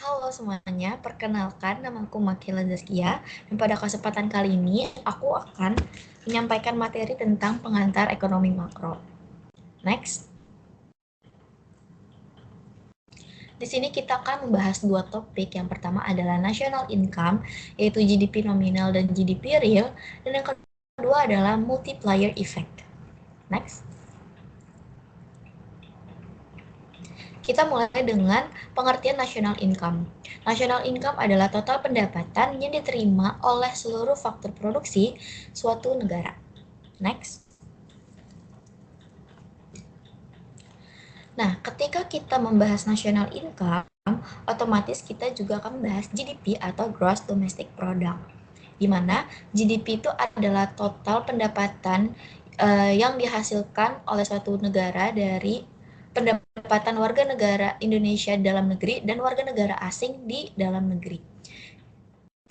Halo semuanya, perkenalkan namaku Makila Zaskia dan pada kesempatan kali ini aku akan menyampaikan materi tentang pengantar ekonomi makro. Next. Di sini kita akan membahas dua topik. Yang pertama adalah national income, yaitu GDP nominal dan GDP real, dan yang kedua adalah multiplier effect. Next. Kita mulai dengan pengertian national income. National income adalah total pendapatan yang diterima oleh seluruh faktor produksi suatu negara. Next. Nah, ketika kita membahas national income, otomatis kita juga akan membahas GDP atau Gross Domestic Product, di mana GDP itu adalah total pendapatan yang dihasilkan oleh suatu negara dari pendapatan warga negara Indonesia dalam negeri dan warga negara asing di dalam negeri.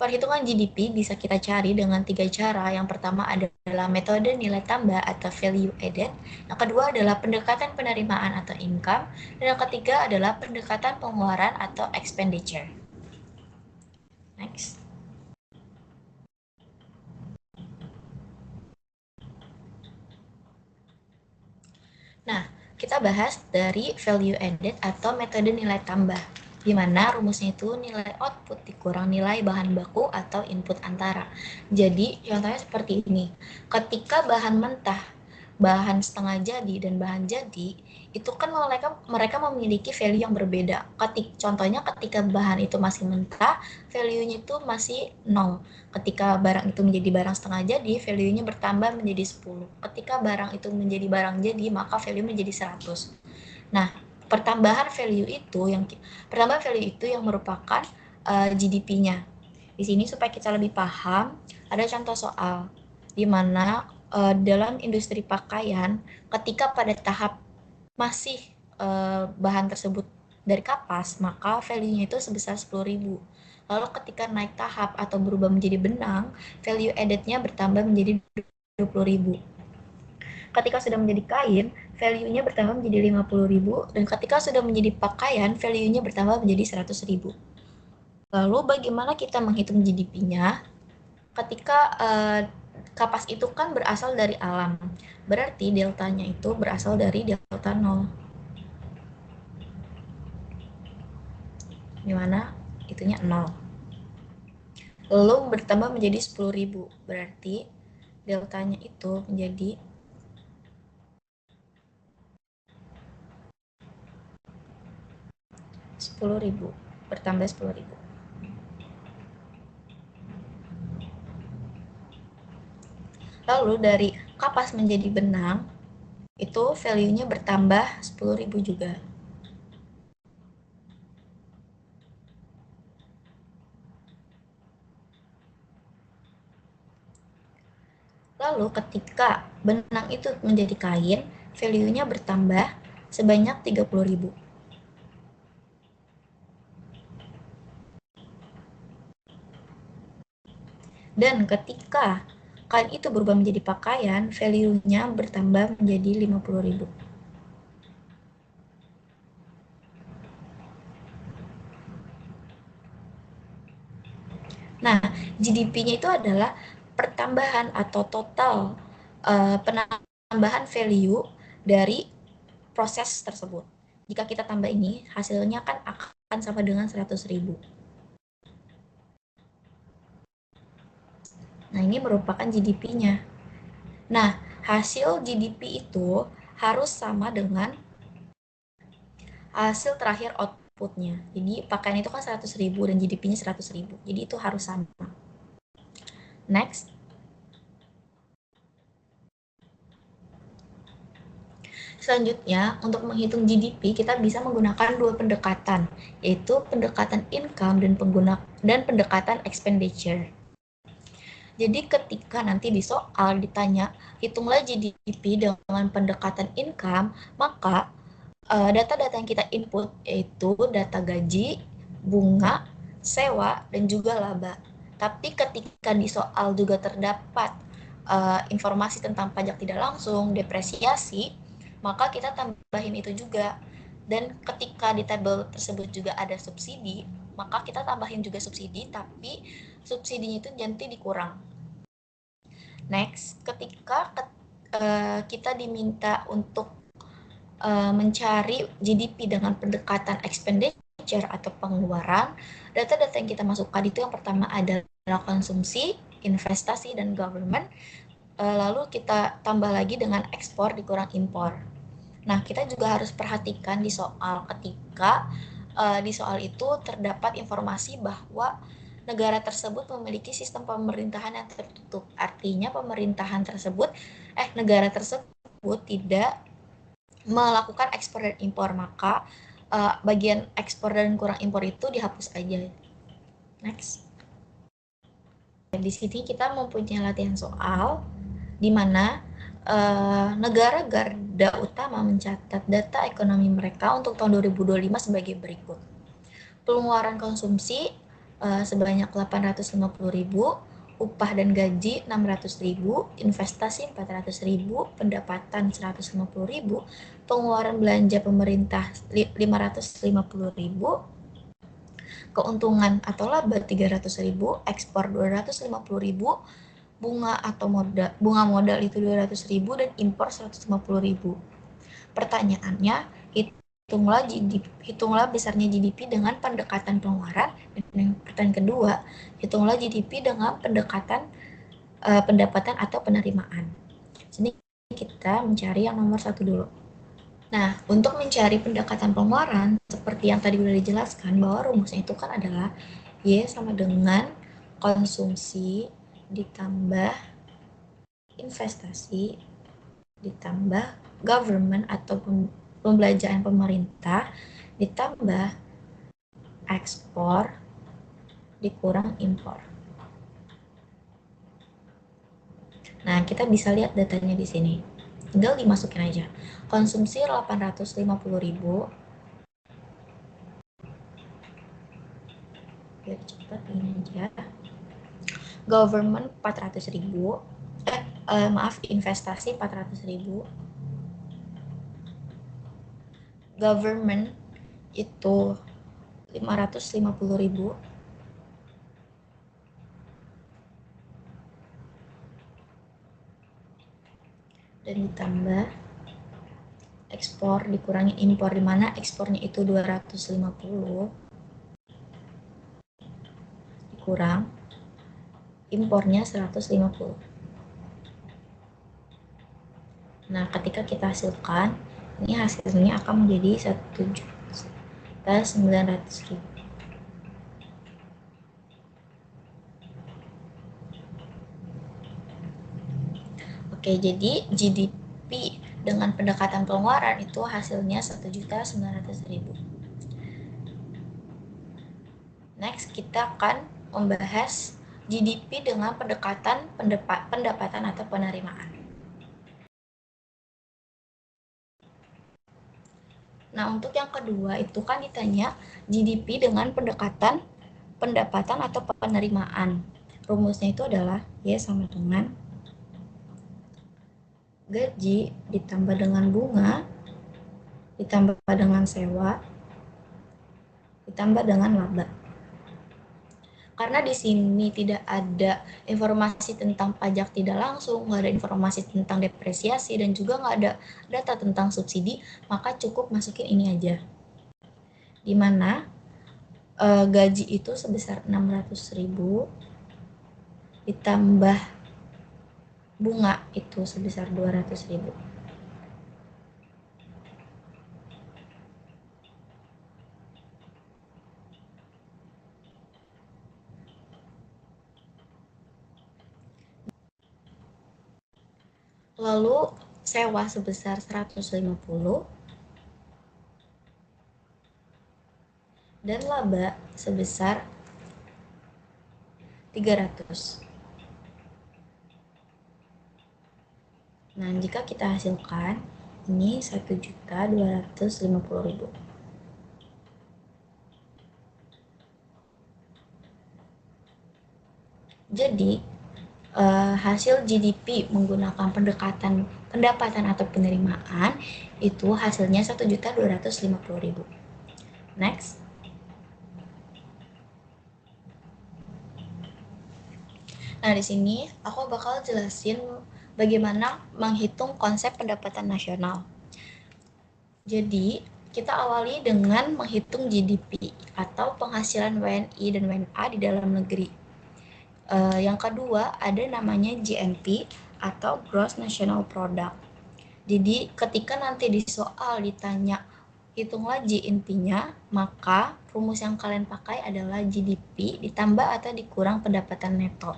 Perhitungan GDP bisa kita cari dengan 3 cara. Yang pertama adalah metode nilai tambah atau value added. Yang kedua adalah pendekatan penerimaan atau income. Dan yang ketiga adalah pendekatan pengeluaran atau expenditure. Next. Nah, kita bahas dari value added atau metode nilai tambah, di mana rumusnya itu nilai output dikurang nilai bahan baku atau input antara. Jadi, contohnya seperti ini. Ketika bahan mentah, bahan setengah jadi, dan bahan jadi, itu kan mereka memiliki value yang berbeda. Contohnya ketika bahan itu masih mentah, value-nya itu masih 0. Ketika barang itu menjadi barang setengah jadi, value-nya bertambah menjadi 10. Ketika barang itu menjadi barang jadi, maka value menjadi 100. Nah, pertambahan value itu yang merupakan GDP-nya. Di sini supaya kita lebih paham, ada contoh soal di mana dalam industri pakaian, ketika pada tahap masih bahan tersebut dari kapas, maka value-nya itu sebesar 10.000. Lalu ketika naik tahap atau berubah menjadi benang, value added-nya bertambah menjadi 20.000. Ketika sudah menjadi kain, value-nya bertambah menjadi 50.000, dan ketika sudah menjadi pakaian, value-nya bertambah menjadi 100.000. Lalu bagaimana kita menghitung GDP-nya? Ketika kapas itu kan berasal dari alam, berarti deltanya itu berasal dari delta 0, dimana itunya 0. Lalu bertambah menjadi 10.000, berarti deltanya itu menjadi 10.000, bertambah 10.000. Lalu dari kapas menjadi benang, itu value-nya bertambah 10.000 juga. Lalu ketika benang itu menjadi kain, value-nya bertambah sebanyak 30.000. Dan ketika kain itu berubah menjadi pakaian, value-nya bertambah menjadi 50.000. Nah, GDP-nya itu adalah pertambahan atau total penambahan value dari proses tersebut. Jika kita tambah ini, hasilnya kan akan sama dengan 100.000. Nah, ini merupakan GDP-nya. Nah, hasil GDP itu harus sama dengan hasil terakhir outputnya. Jadi pakaian itu kan 100.000 dan GDP-nya 100.000. Jadi itu harus sama. Next. Selanjutnya, untuk menghitung GDP, kita bisa menggunakan dua pendekatan, yaitu pendekatan income dan pendekatan expenditure. Jadi ketika nanti di soal ditanya, hitunglah GDP dengan pendekatan income, maka data-data yang kita input yaitu data gaji, bunga, sewa, dan juga laba. Tapi ketika di soal juga terdapat informasi tentang pajak tidak langsung, depresiasi, maka kita tambahin itu juga. Dan ketika di tabel tersebut juga ada subsidi, maka kita tambahin juga subsidi, tapi subsidinya itu nanti dikurang. Next, ketika kita diminta untuk mencari GDP dengan pendekatan expenditure atau pengeluaran, data-data yang kita masukkan itu yang pertama adalah konsumsi, investasi, dan government. Lalu kita tambah lagi dengan ekspor dikurang impor. Nah, kita juga harus perhatikan di soal ketika di soal itu terdapat informasi bahwa negara tersebut memiliki sistem pemerintahan yang tertutup. Artinya negara tersebut tidak melakukan ekspor dan impor, maka bagian ekspor dan kurang impor itu dihapus aja. Next. Di sini kita mempunyai latihan soal di mana negara garda utama mencatat data ekonomi mereka untuk tahun 2025 sebagai berikut. Pengeluaran konsumsi sebanyak 850.000, upah dan gaji 600.000, investasi 400.000, pendapatan 150.000, pengeluaran belanja pemerintah 550.000, keuntungan atau laba 300.000, ekspor 250.000, bunga modal itu 200.000 dan impor 150.000. Pertanyaannya, hitunglah besarnya GDP dengan pendekatan pengeluaran. Dan pertanyaan kedua, hitunglah GDP dengan pendekatan pendapatan atau penerimaan. Sini kita mencari yang nomor 1 dulu. Nah, untuk mencari pendekatan pengeluaran, seperti yang tadi sudah dijelaskan, bahwa rumusnya itu kan adalah Y sama dengan konsumsi ditambah investasi ditambah government atau pembelanjaan pemerintah ditambah ekspor dikurang impor. Nah, kita bisa lihat datanya di sini. Tinggal dimasukin aja. Konsumsi 850.000. Biar cepat ini aja. Government 400.000. Investasi 400.000. Government itu 550.000. Dan ditambah ekspor dikurangi impor, di mana ekspornya itu 250 dikurang impornya 150. Nah, ketika kita hasilkan, ini hasilnya akan menjadi 1.900.000. Oke, jadi GDP dengan pendekatan pengeluaran itu hasilnya 1.900.000. Next, kita akan membahas GDP dengan pendekatan pendapatan atau penerimaan. Nah, untuk yang kedua itu kan ditanya GDP dengan pendekatan pendapatan atau penerimaan. Rumusnya itu adalah Y sama dengan gaji ditambah dengan bunga ditambah dengan sewa ditambah dengan laba. Karena di sini tidak ada informasi tentang pajak tidak langsung, nggak ada informasi tentang depresiasi, dan juga nggak ada data tentang subsidi, maka cukup masukin ini aja. Di mana gaji itu sebesar 600.000 ditambah bunga itu sebesar 200.000. Lalu sewa sebesar 150 dan laba sebesar 300. Nah, jika kita hasilkan, ini 1.250.000. Jadi, hasil GDP menggunakan pendekatan pendapatan atau penerimaan itu hasilnya 1.250.000. Next. Nah, di sini aku bakal jelasin bagaimana menghitung konsep pendapatan nasional. Jadi, kita awali dengan menghitung GDP atau penghasilan WNI dan WNA di dalam negeri. Yang kedua ada namanya GNP atau Gross National Product. Jadi ketika nanti di soal ditanya hitunglah GNP-nya, maka rumus yang kalian pakai adalah GDP ditambah atau dikurang pendapatan neto.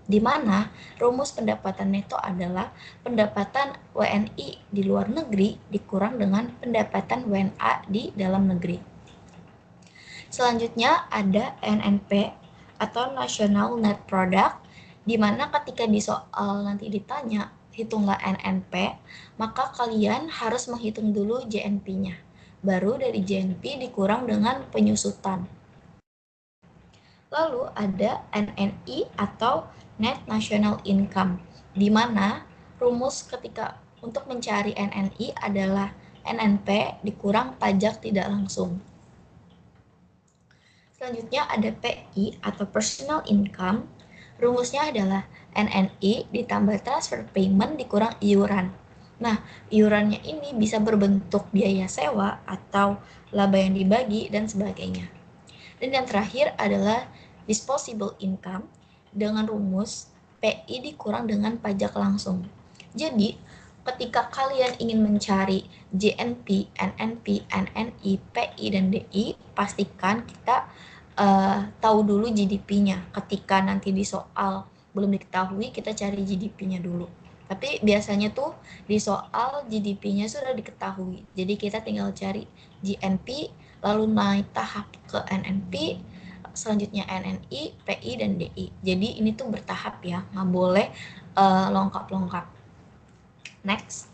Di mana rumus pendapatan neto adalah pendapatan WNI di luar negeri dikurang dengan pendapatan WNA di dalam negeri. Selanjutnya ada NNP atau National Net Product, di mana ketika di soal nanti ditanya hitunglah NNP, maka kalian harus menghitung dulu JNP-nya. Baru dari JNP dikurang dengan penyusutan. Lalu ada NNI atau Net National Income, di mana rumus ketika untuk mencari NNI adalah NNP dikurang pajak tidak langsung. Selanjutnya ada PI atau Personal Income. Rumusnya adalah NNI ditambah transfer payment dikurang iuran. Nah, iurannya ini bisa berbentuk biaya sewa atau laba yang dibagi dan sebagainya. Dan yang terakhir adalah disposable income dengan rumus PI dikurang dengan pajak langsung. Jadi, ketika kalian ingin mencari JNP, NNP, NNI, PI, dan DI, pastikan kita tahu dulu GDP-nya. Ketika nanti di soal belum diketahui, kita cari GDP-nya dulu. Tapi biasanya tuh di soal GDP-nya sudah diketahui. Jadi kita tinggal cari GNP, lalu naik tahap ke NNP, selanjutnya NNI, PI, dan DI. Jadi ini tuh bertahap ya, nggak boleh lengkap-lengkap. Next.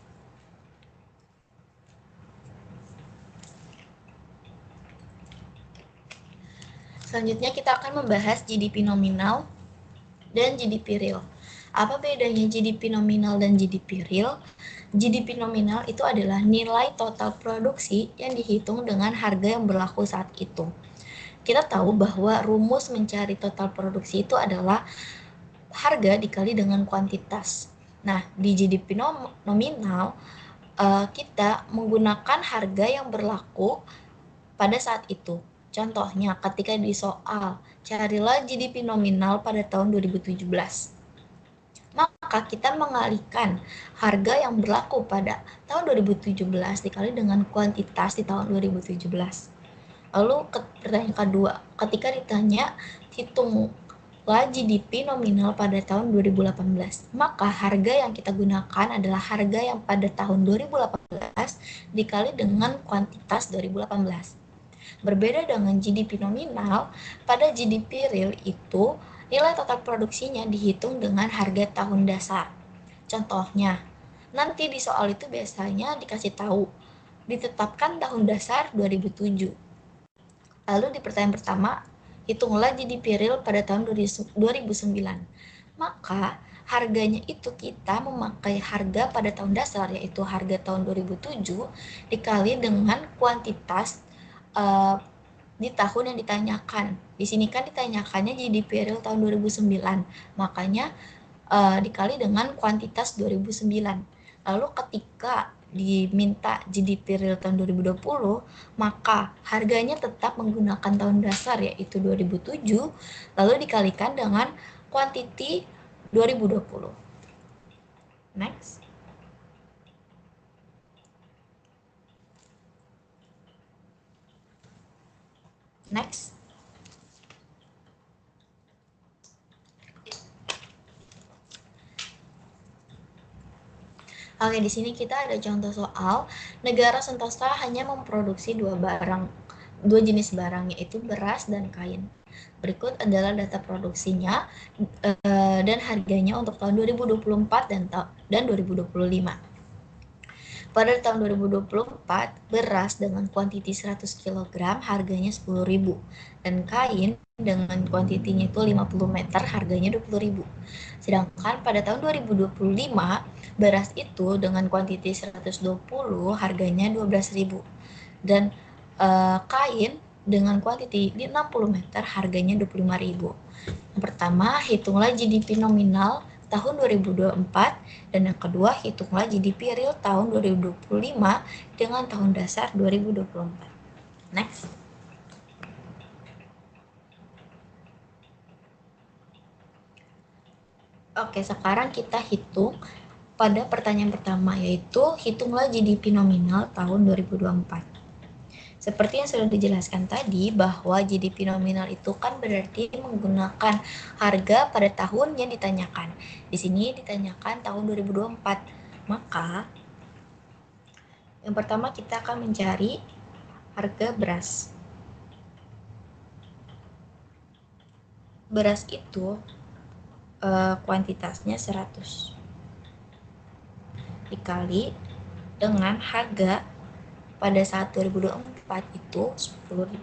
Selanjutnya kita akan membahas GDP nominal dan GDP real. Apa bedanya GDP nominal dan GDP real? GDP nominal itu adalah nilai total produksi yang dihitung dengan harga yang berlaku saat itu. Kita tahu bahwa rumus mencari total produksi itu adalah harga dikali dengan kuantitas. Nah, di GDP nominal kita menggunakan harga yang berlaku pada saat itu. Contohnya, ketika di soal, carilah GDP nominal pada tahun 2017. Maka kita mengalihkan harga yang berlaku pada tahun 2017 dikali dengan kuantitas di tahun 2017. Lalu pertanyaan kedua, ketika ditanya hitunglah GDP nominal pada tahun 2018, maka harga yang kita gunakan adalah harga yang pada tahun 2018 dikali dengan kuantitas 2018. Berbeda dengan GDP nominal, pada GDP real itu nilai total produksinya dihitung dengan harga tahun dasar. Contohnya, nanti di soal itu biasanya dikasih tahu, ditetapkan tahun dasar 2007. Lalu di pertanyaan pertama, hitunglah GDP real pada tahun 2009. Maka harganya itu kita memakai harga pada tahun dasar, yaitu harga tahun 2007 dikali dengan kuantitas di tahun yang ditanyakan. Di sini kan ditanyakannya GDP real tahun 2009, makanya dikali dengan kuantitas 2009. Lalu ketika diminta GDP real tahun 2020, maka harganya tetap menggunakan tahun dasar yaitu 2007, lalu dikalikan dengan kuantiti 2020. Next. Next. Oke, di sini kita ada contoh soal negara sentosa hanya memproduksi dua jenis barang, yaitu beras dan kain. Berikut adalah data produksinya dan harganya untuk tahun 2024 dan 2025. Pada tahun 2024, beras dengan kuantiti 100 kg harganya 10.000 dan kain dengan kuantitinya itu 50 meter harganya 20.000. Sedangkan pada tahun 2025, beras itu dengan kuantiti 120 harganya 12.000 dan kain dengan kuantiti di 60 meter harganya 25.000. Yang pertama, hitunglah GDP nominal tahun 2024, dan yang kedua, hitunglah GDP real tahun 2025 dengan tahun dasar 2024. Next. Oke, sekarang kita hitung pada pertanyaan pertama, yaitu hitunglah GDP nominal tahun 2024. Seperti yang sudah dijelaskan tadi, bahwa GDP nominal itu kan berarti menggunakan harga pada tahun yang ditanyakan. Di sini ditanyakan tahun 2024. Maka, yang pertama kita akan mencari harga beras. Beras itu kuantitasnya 100 dikali dengan harga pada saat 2024 itu 10.000.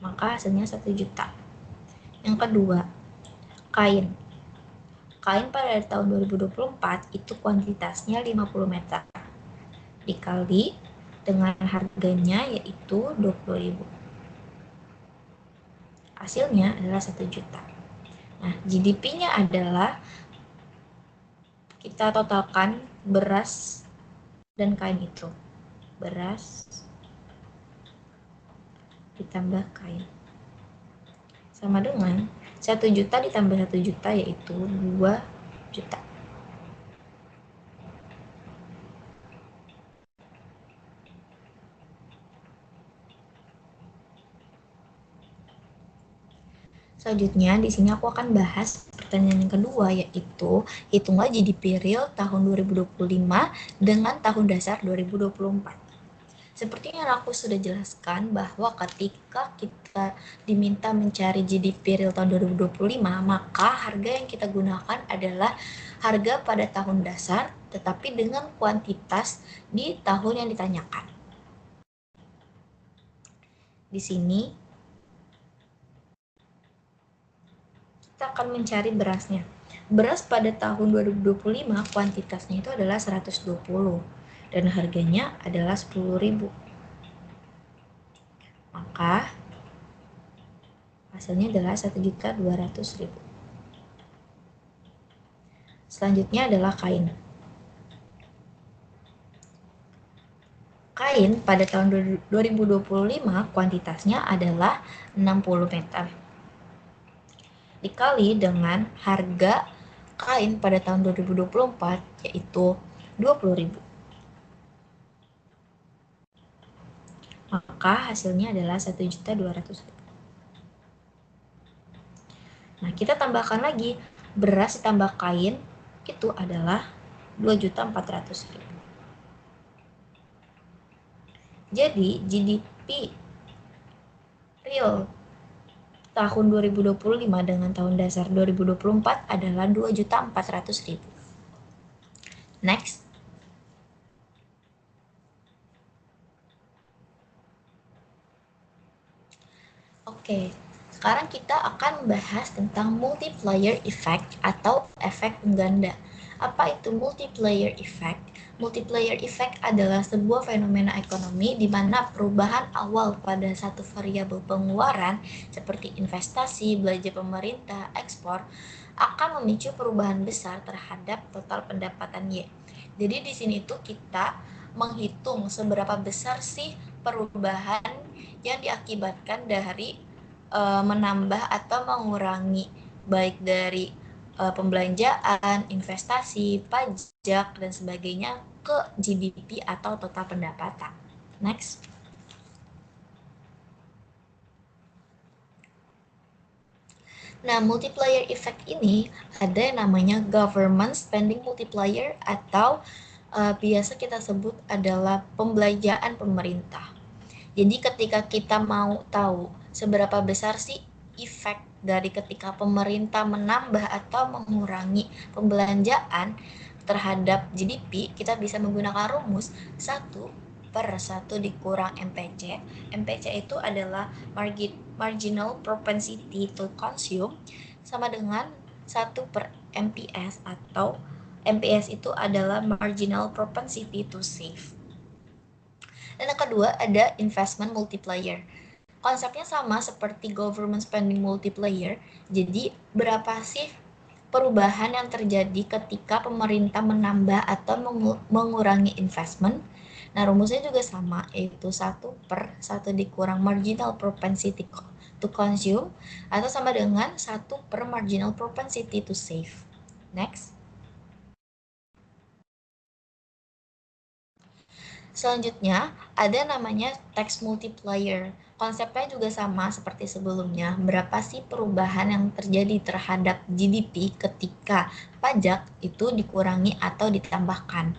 Maka hasilnya 1 juta. Yang kedua, kain. Kain pada tahun 2024 itu kuantitasnya 50 meter dikali dengan harganya yaitu 20.000. Hasilnya adalah 1 juta. Nah, GDP-nya adalah kita totalkan beras dan kain itu. Beras ditambah kain. Sama dengan 1 juta ditambah 1 juta yaitu 2 juta. Selanjutnya, di sini aku akan bahas pertanyaan yang kedua, yaitu hitunglah GDP real tahun 2025 dengan tahun dasar 2024. Seperti yang aku sudah jelaskan bahwa ketika kita diminta mencari GDP real tahun 2025, maka harga yang kita gunakan adalah harga pada tahun dasar, tetapi dengan kuantitas di tahun yang ditanyakan. Di sini kita akan mencari berasnya. Beras pada tahun 2025 kuantitasnya itu adalah 120 dan harganya adalah 10.000. Maka hasilnya adalah 1.200.000. Selanjutnya adalah kain. Kain pada tahun 2025 kuantitasnya adalah 60 meter dikali dengan harga kain pada tahun 2024 yaitu 20.000. Maka hasilnya adalah 1.200.000. Nah, kita tambahkan lagi beras ditambah kain itu adalah 2.400.000. Jadi GDP real tahun 2025 dengan tahun dasar 2024 adalah 2.400.000. Next. Oke, sekarang kita akan membahas tentang multiplier effect atau efek pengganda. Apa itu multiplier effect? Multiplier effect adalah sebuah fenomena ekonomi di mana perubahan awal pada satu variabel pengeluaran seperti investasi, belanja pemerintah, ekspor akan memicu perubahan besar terhadap total pendapatan Y. Jadi di sini tuh kita menghitung seberapa besar sih perubahan yang diakibatkan dari menambah atau mengurangi baik dari pembelanjaan, investasi, pajak, dan sebagainya ke GDP atau total pendapatan. Next. Nah, multiplier effect ini ada yang namanya government spending multiplier atau biasa kita sebut adalah pembelanjaan pemerintah. Jadi ketika kita mau tahu seberapa besar sih efek dari ketika pemerintah menambah atau mengurangi pembelanjaan terhadap GDP, kita bisa menggunakan rumus 1/1 dikurang MPC. MPC itu adalah marginal propensity to consume sama dengan 1/MPS atau MPS itu adalah marginal propensity to save. Dan yang kedua ada investment multiplier. Konsepnya sama seperti government spending multiplier. Jadi berapa sih perubahan yang terjadi ketika pemerintah menambah atau mengurangi investment? Nah, rumusnya juga sama, yaitu 1/1 dikurang marginal propensity to consume, atau sama dengan 1 per marginal propensity to save. Next. Selanjutnya, ada namanya tax multiplier. Konsepnya juga sama seperti sebelumnya. Berapa sih perubahan yang terjadi terhadap GDP ketika pajak itu dikurangi atau ditambahkan?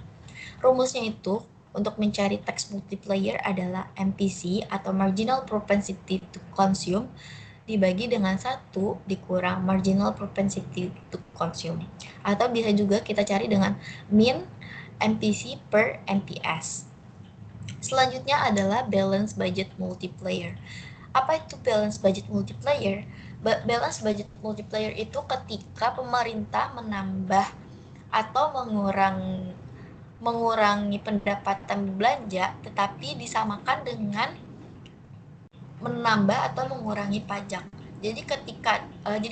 Rumusnya itu untuk mencari tax multiplier adalah MPC atau marginal propensity to consume dibagi dengan 1 dikurang marginal propensity to consume. Atau bisa juga kita cari dengan mean MPC per MPS. Selanjutnya adalah balance budget multiplier. Apa itu balance budget multiplier? Balance budget multiplier itu ketika pemerintah menambah atau mengurangi pendapatan belanja tetapi disamakan dengan menambah atau mengurangi pajak. Jadi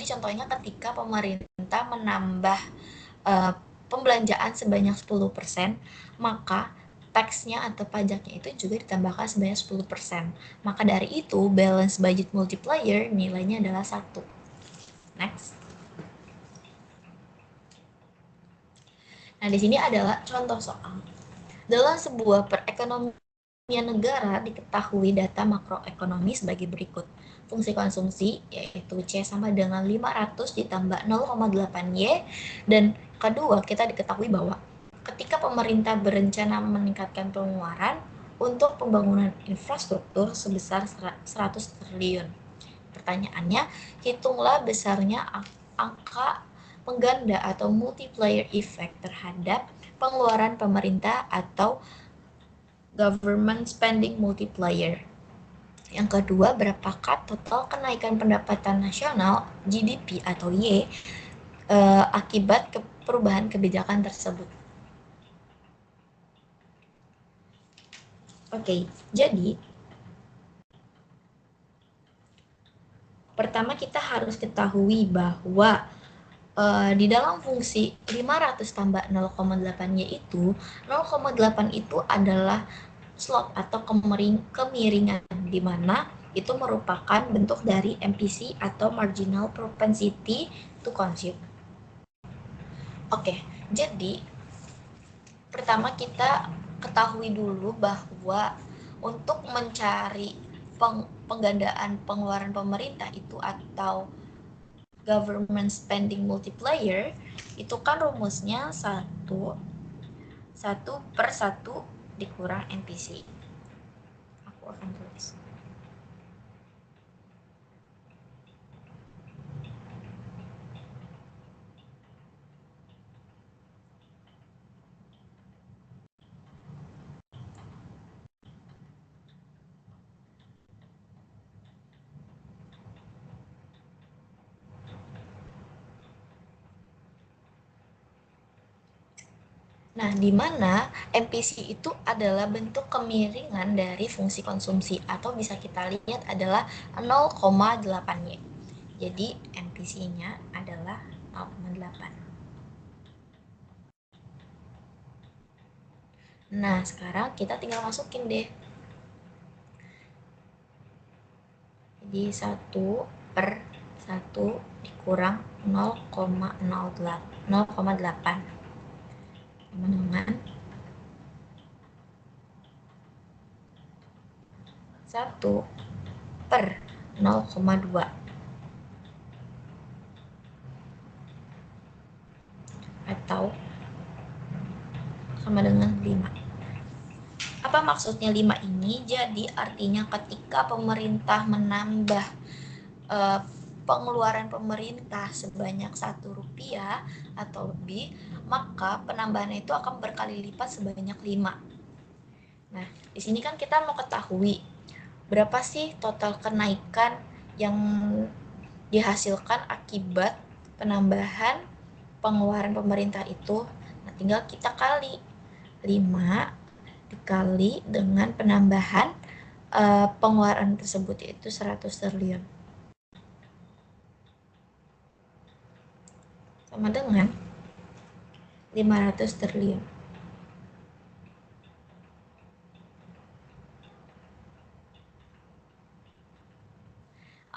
contohnya ketika pemerintah menambah pembelanjaan sebanyak 10%, maka taxnya atau pajaknya itu juga ditambahkan sebanyak 10%. Maka dari itu, balance budget multiplier nilainya adalah 1. Next. Nah, di sini adalah contoh soal. Dalam sebuah perekonomian negara diketahui data makroekonomi sebagai berikut. Fungsi konsumsi yaitu C sama dengan 500 ditambah 0,8Y, dan kedua kita diketahui bahwa ketika pemerintah berencana meningkatkan pengeluaran untuk pembangunan infrastruktur sebesar 100 triliun. Pertanyaannya, hitunglah besarnya angka pengganda atau multiplier effect terhadap pengeluaran pemerintah atau government spending multiplier. Yang kedua, berapakah total kenaikan pendapatan nasional GDP atau Y akibat perubahan kebijakan tersebut? Oke, jadi pertama kita harus ketahui bahwa di dalam fungsi 500 tambah 0,8Y itu, 0,8 itu adalah slope atau kemiringan, di mana itu merupakan bentuk dari MPC atau marginal propensity to consume. Oke, jadi pertama kita ketahui dulu bahwa untuk mencari penggandaan pengeluaran pemerintah itu atau government spending multiplier itu kan rumusnya 1/1 dikurang NPC. Aku akan tulis. Nah, di mana MPC itu adalah bentuk kemiringan dari fungsi konsumsi atau bisa kita lihat adalah 0,8Y. Jadi MPC-nya adalah 0,8. Nah, sekarang kita tinggal masukin deh. Jadi 1/1 dikurang 0,8 sama dengan 1/0,2 atau sama dengan 5. Apa maksudnya 5 ini? Jadi artinya ketika pemerintah menambah pengeluaran pemerintah sebanyak Rp1 atau lebih, maka penambahannya itu akan berkali lipat sebanyak 5. Nah, di sini kan kita mau ketahui berapa sih total kenaikan yang dihasilkan akibat penambahan pengeluaran pemerintah itu. tinggal kita kali. 5 dikali dengan penambahan pengeluaran tersebut, yaitu 100 triliun. Sama dengan 500 triliun.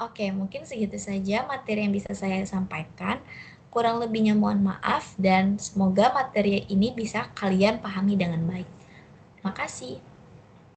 Oke, mungkin segitu saja materi yang bisa saya sampaikan. Kurang lebihnya mohon maaf dan semoga materi ini bisa kalian pahami dengan baik. Terima kasih.